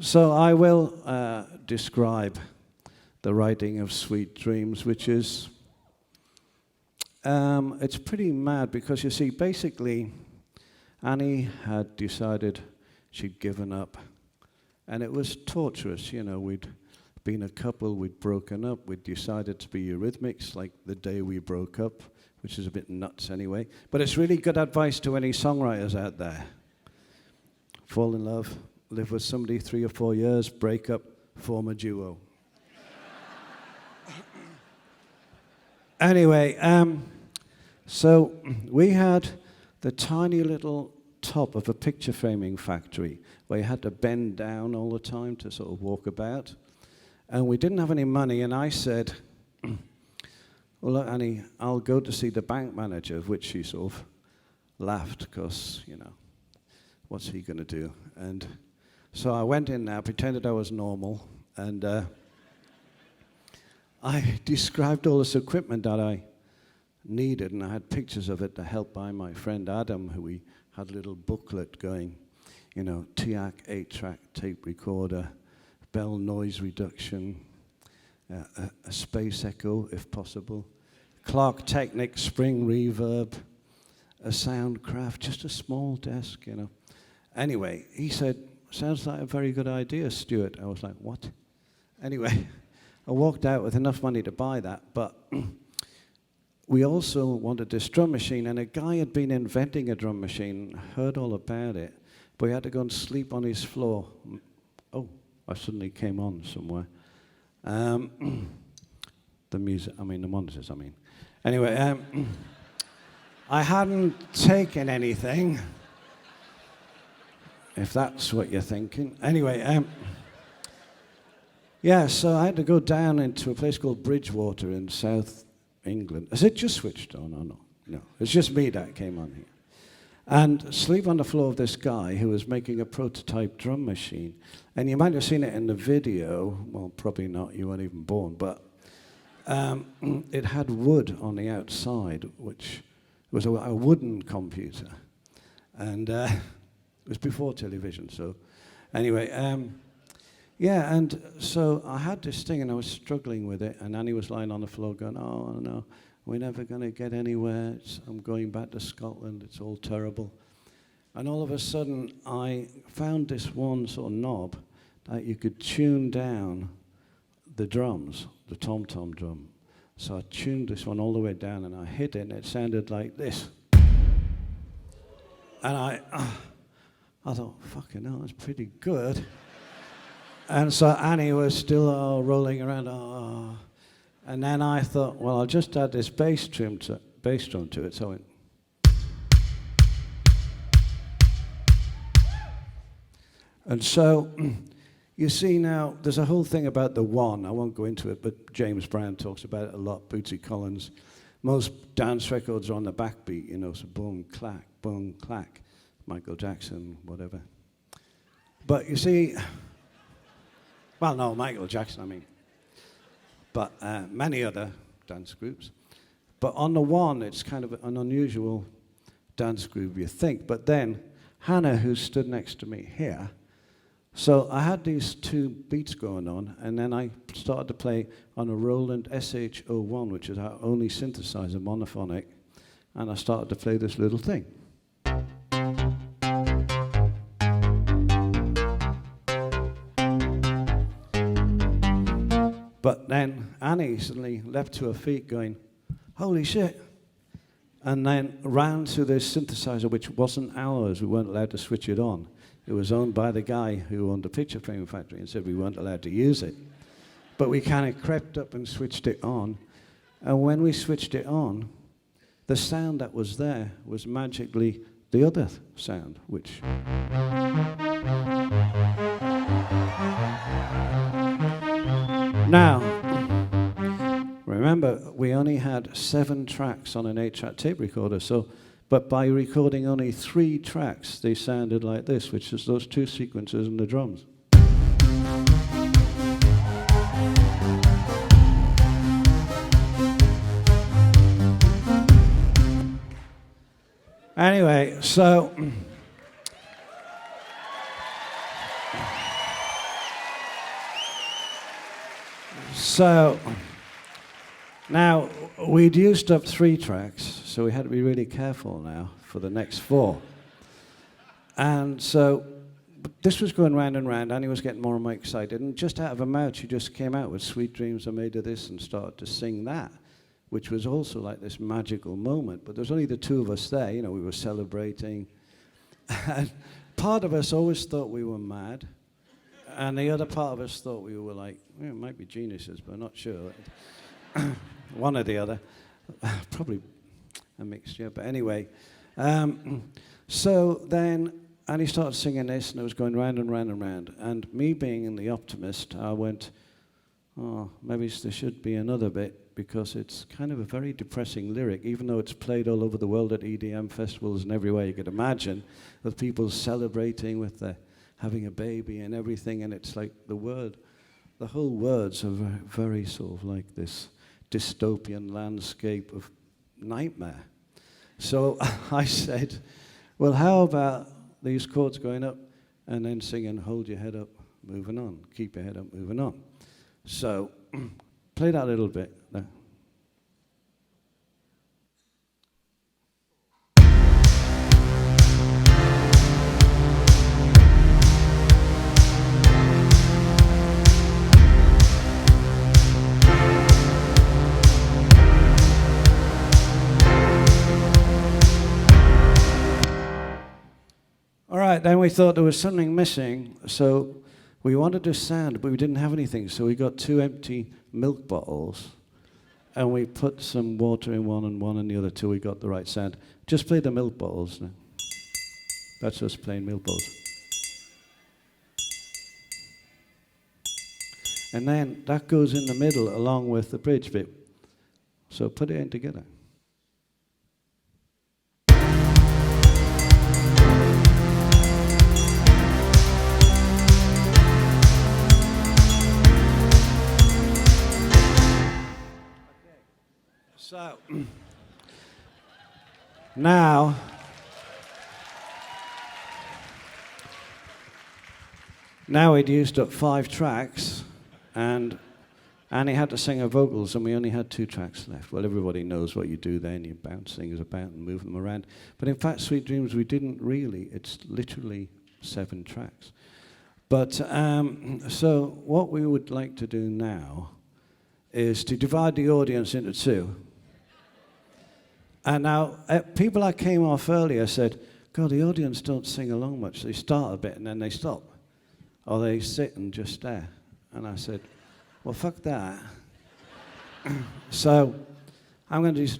So I will describe the writing of Sweet Dreams, which is, it's pretty mad because you see, basically, Annie had decided she'd given up, and it was torturous. You know, we'd been a couple, we'd broken up, we'd decided to be Eurythmics like the day we broke up, which is a bit nuts anyway. But it's really good advice to any songwriters out there. Fall in love, live with somebody 3 or 4 years, break up, form a duo. Anyway, so we had the tiny little top of a picture framing factory where you had to bend down all the time to sort of walk about. And we didn't have any money, and I said, well, look, Annie, I'll go to see the bank manager, of which she sort of laughed, because, you know, what's he going to do? And so I went in there, pretended I was normal, and I described all this equipment that I needed, and I had pictures of it to help by my friend Adam, who we had a little booklet going, you know, TIAC 8-track tape recorder, Bell noise reduction, a space echo, if possible, Clark Technic spring reverb, a Soundcraft, just a small desk, you know. Anyway, he said, sounds like a very good idea, Stewart. I was like, what? Anyway, I walked out with enough money to buy that, but we also wanted this drum machine, and a guy had been inventing a drum machine, heard all about it, but he had to go and sleep on his floor. Oh, I suddenly came on somewhere. The music, the monitors, Anyway, I hadn't taken anything, if that's what you're thinking. Anyway, yeah, so I had to go down into a place called Bridgewater in South England. Has it just switched on or not? No, it's just me that came on here. And sleep on the floor of this guy who was making a prototype drum machine. And you might have seen it in the video. Well, probably not, you weren't even born. But it had wood on the outside, which was a wooden computer. And it was before television, so anyway. Yeah, and so I had this thing, and I was struggling with it, and Annie was lying on the floor going, oh, no, we're never going to get anywhere. I'm going back to Scotland. It's all terrible. And all of a sudden, I found this one sort of knob that you could tune down the drums, the tom-tom drum. So I tuned this one all the way down, and I hit it, and it sounded like this. And I thought, fucking hell, that's pretty good. And so Annie was still rolling around, and then I thought, well, I'll just add this bass drum to it. So I went. And so, you see now, there's a whole thing about the one. I won't go into it, but James Brown talks about it a lot, Bootsy Collins. Most dance records are on the backbeat, you know, so boom, clack, Michael Jackson, whatever. But you see, well, no, Michael Jackson, but many other dance groups. But on the one, it's kind of an unusual dance groove, you think. But then Hannah, who stood next to me here, so I had these two beats going on, and then I started to play on a Roland SH-01, which is our only synthesizer, monophonic, and I started to play this little thing. But then Annie suddenly leapt to her feet going, holy shit, and then ran to this synthesizer, which wasn't ours. We weren't allowed to switch it on. It was owned by the guy who owned the picture frame factory and said we weren't allowed to use it. But we kind of crept up and switched it on. And when we switched it on, the sound that was there was magically the other sound, which... Now, remember, we only had 7 tracks on an 8-track tape recorder, but by recording only 3 tracks, they sounded like this, which is those 2 sequences and the drums. Anyway, so So now we'd used up 3 tracks, so we had to be really careful now for the next 4. And so this was going round and round, and he was getting more and more excited. And just out of her mouth, she just came out with "Sweet Dreams Are Made of This" and started to sing that, which was also like this magical moment. But there was only the 2 of us there, you know, we were celebrating. And part of us always thought we were mad, and the other part of us thought we were like, it might be geniuses, but I'm not sure. One or the other. Probably a mixture, but anyway. So then, and he started singing this, and it was going round and round and round. And me being the optimist, I went, oh, maybe there should be another bit, because it's kind of a very depressing lyric, even though it's played all over the world at EDM festivals and everywhere you could imagine, with people celebrating with having a baby and everything, and it's like the whole words are very sort of like this dystopian landscape of nightmare. So I said, well, how about these chords going up and then singing "Hold Your Head Up, Moving On, Keep Your Head Up, Moving On." So play that a little bit there. All right, then we thought there was something missing, so we wanted to sound, but we didn't have anything, so we got 2 empty milk bottles, and we put some water in one and one in the other till we got the right sound. Just play the milk bottles now. That's us playing milk bottles. And then that goes in the middle along with the bridge bit. So put it in together. So now we'd used up 5 tracks, and Annie had to sing her vocals, and we only had 2 tracks left. Well, everybody knows what you do then. You bounce things about and move them around. But in fact, "Sweet Dreams," we didn't really. It's literally 7 tracks. But so what we would like to do now is to divide the audience into 2. And now, people that came off earlier said, God, the audience don't sing along much. They start a bit and then they stop. Or they sit and just stare. And I said, well, fuck that. So I'm going to do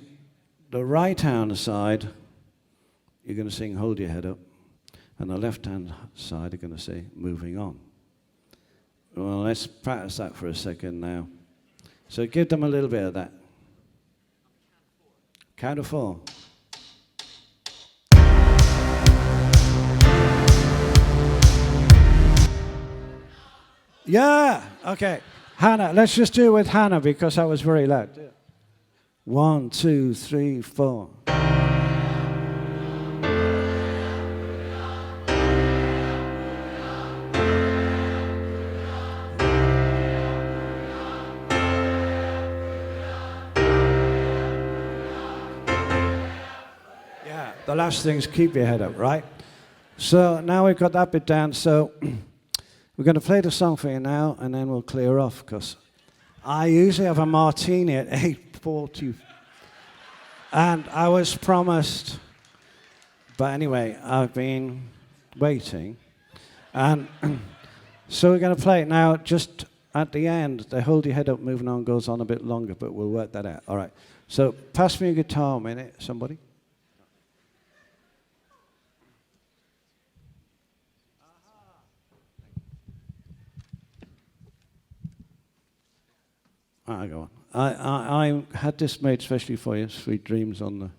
the right-hand side, you're going to sing "Hold Your Head Up." And the left-hand side, you're going to say "Moving On." Well, let's practice that for a second now. So give them a little bit of that. Count of 4. Yeah, okay. Hannah, let's just do it with Hannah because that was very loud. 1, 2, 3, 4. The last thing is keep your head up, right? So now we've got that bit down. So we're going to play the song for you now, and then we'll clear off, because I usually have a martini at 8:40. And I was promised, but anyway, I've been waiting. And so we're going to play it now. Just at the end, the "Hold Your Head Up, Moving On" goes on a bit longer, but we'll work that out. All right. So pass me a guitar a minute, somebody. I go on. I had this made especially for you, "Sweet Dreams" on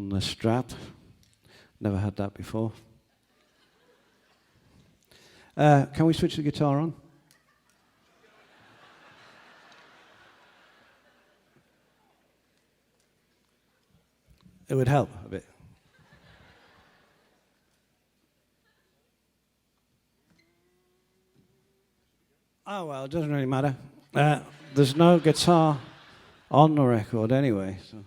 the strap. Never had that before. Can we switch the guitar on? It would help a bit. Oh, well, it doesn't really matter. There's no guitar on the record anyway. So.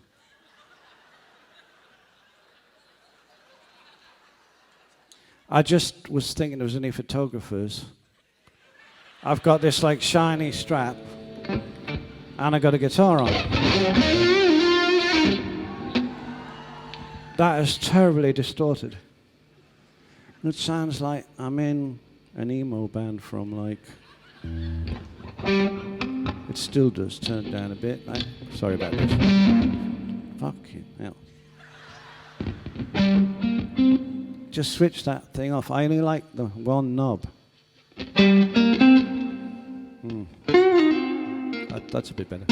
I just was thinking there was any photographers. I've got this like shiny strap and I got a guitar on. That is terribly distorted. It sounds like I'm in an emo band from like... It still does turn down a bit. Sorry about this. Fucking hell. Just switch that thing off. I only like the one knob. That's a bit better.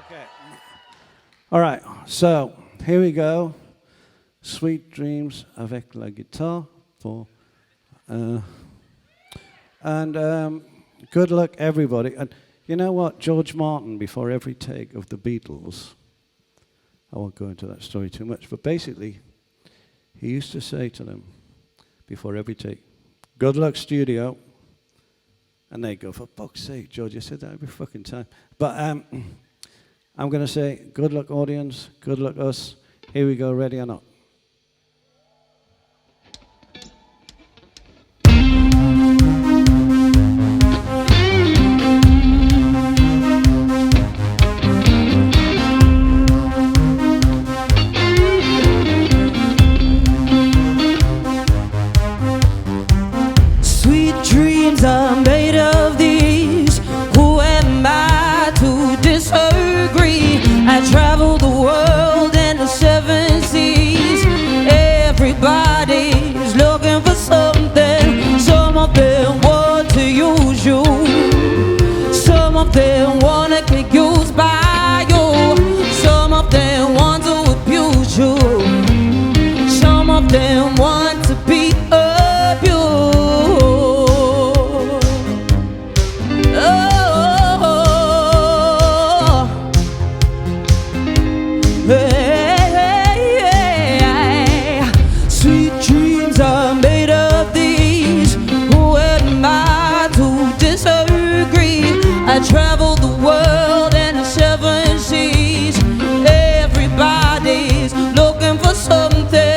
Okay. All right, so here we go. Sweet Dreams avec la guitare. Good luck, everybody. And you know what? George Martin, before every take of the Beatles, I won't go into that story too much, but basically, he used to say to them, before every take, good luck, studio. And they go, for fuck's sake, George, you said that every fucking time. But I'm going to say, good luck, audience, good luck, us. Here we go, ready or not? I'm made of these. Who am I to disagree? I travel the world and the seven seas. Everybody's looking for something. Some of them want to use you. Some of them want to get used by you. Some of them want to abuse you. Some of them want to be abused. I travel the world and the seven seas. Everybody's looking for something.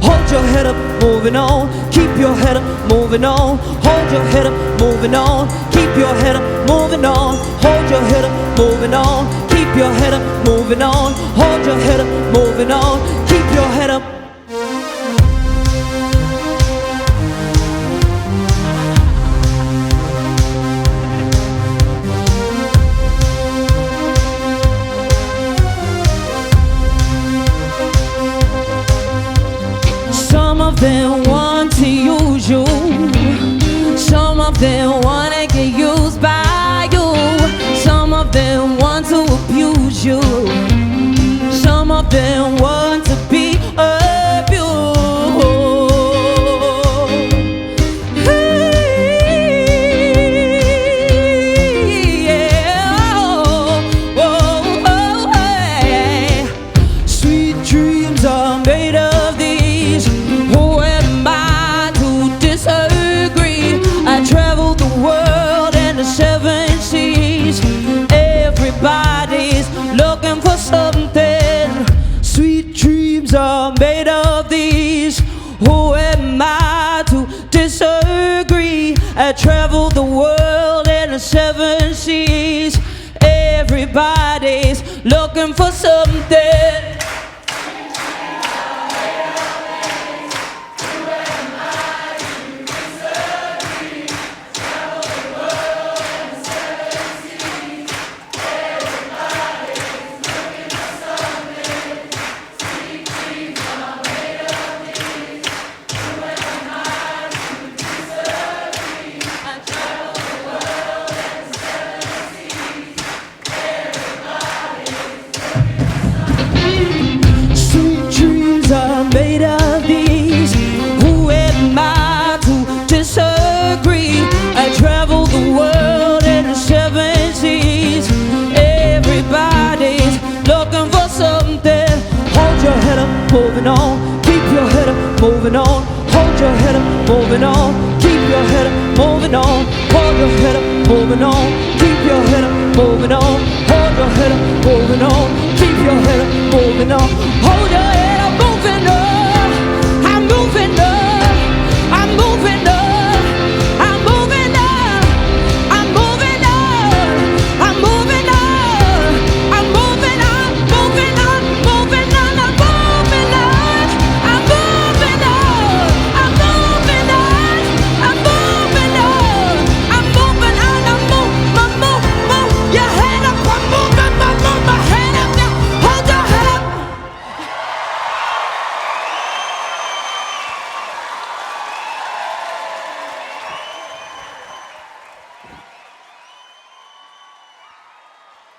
Hold your head up, moving on. Keep your head up, moving on. Hold your head up, moving on. Keep your head up, moving on. Hold your head up, moving on. Keep your head up, moving on. Hold your head up, moving on. Keep your head up. Some of them want to use you. Some of them want to get used by you. Some of them want to abuse you. Some of them want to be abused. Sweet dreams are made of these. Who am I to disagree? I travel the world and the seven seas. Everybody's looking for something. Sweet dreams are made of these. Who am I to disagree? I travel the world and the seven seas. Everybody's looking for something. moving on. Keep your head up, moving on. Hold your head up, moving on. Keep your head up, moving on. Hold your head up, moving on. Keep your head up, moving on. Hold your head up, moving on. Keep your head up, moving on. Hold your head